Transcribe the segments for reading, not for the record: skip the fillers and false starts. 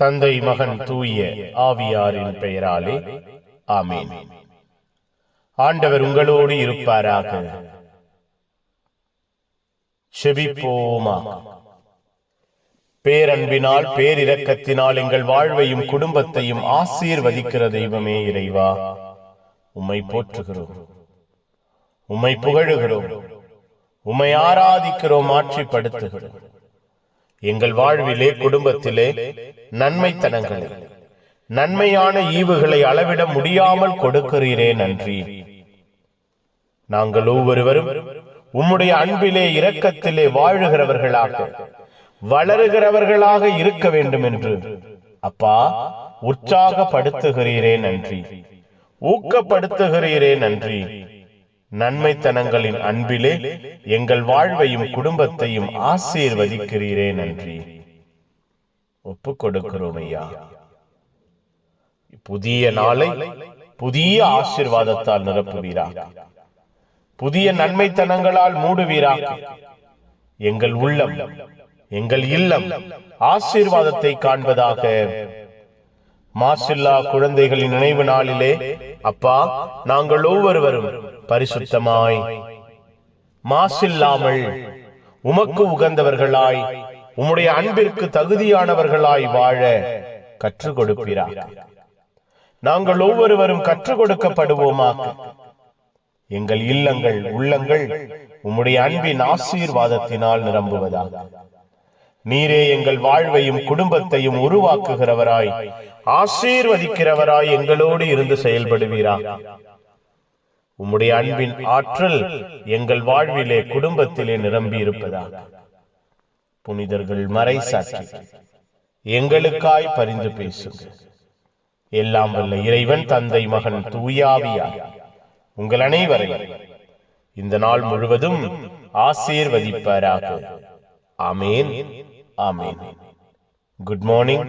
தந்தை மகன் தூய ஆவியாரின் பெயராலே ஆமென். ஆண்டவர் உங்களோடு இருப்பாராக. செபிப்போமாக. பேரன்பினால் பேரிரக்கத்தினால் எங்கள் வாழ்வையும் குடும்பத்தையும் ஆசீர்வதிக்கிற தெய்வமே இறைவா, உம்மை போற்றுகிறோம், உம்மை புகழுகிறோம், உம்மை ஆராதிக்கிறோம், ஆட்சிப்படுத்துகிறோம். எங்கள் வாழ்விலே குடும்பத்திலே நன்மைத்தனங்களை, நன்மையான ஈவுகளை அளவிட முடியாமல் கொடுக்கிறீரே, நன்றி. நாங்கள் ஒவ்வொருவரும் உம்முடைய அன்பிலே இரக்கத்திலே வாழுகிறவர்களாக, வளருகிறவர்களாக இருக்க வேண்டும் என்று அப்பா உற்சாகப்படுத்துகிறீரே, நன்றி. ஊக்கப்படுத்துகிறீரே, நன்றி. நன்மைத்தனங்களின் அன்பிலே எங்கள் வாழ்வையும் குடும்பத்தையும் ஆசீர்வதிக்கிறீரே, நன்றி. ஒப்புக் கொடுக்கிறோம் ஐயா. புதிய நாளை புதிய ஆசீர்வாதத்தால் நிரப்புவீராக, புதிய நன்மைத்தனங்களால் மூடுவீராக. எங்கள் உள்ளம், எங்கள் இல்லம் ஆசீர்வாதத்தை காண்பதாக. மாசில்லா குழந்தைகளின் நினைவு நாளிலே அப்பா நாங்கள் ஒவ்வொருவரும் பரிசுத்தமாய், மாசில்லாமல், உமக்கு உகந்தவர்களாய், உம்முடைய அன்பிற்கு தகுதியானவர்களாய் வாழ கற்றுக் கொடுப்பீராக. நாங்கள் ஒவ்வொருவரும் கற்றுக் கொடுக்கப்படுவோமாக. எங்கள் இல்லங்கள், உள்ளங்கள் உம்முடைய அன்பின் ஆசீர்வாதத்தினால் நிரம்புவதாக. நீரே எங்கள் வாழ்வையும் குடும்பத்தையும் உருவாக்குகிறவராய், ஆசீர்வதிக்கிறவராய் எங்களோடு இருந்து செயல்படுவீராக. உம்முடைய அன்பின் ஆற்றல் எங்கள் வாழ்விலே, குடும்பத்திலே நிரம்பி இருப்பதாக. புனிதர்கள் மறைசாட்சி எங்களுக்காய் பரிந்து பேசுங்க. எல்லாம் வல்ல இறைவன் தந்தை மகன் தூயாவியார் உங்கள் அனைவரையும் இந்த நாள் முழுவதும் ஆசீர்வதிப்பாராக. ஆமேன், ஆமேன். Good morning.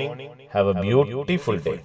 Have a beautiful day.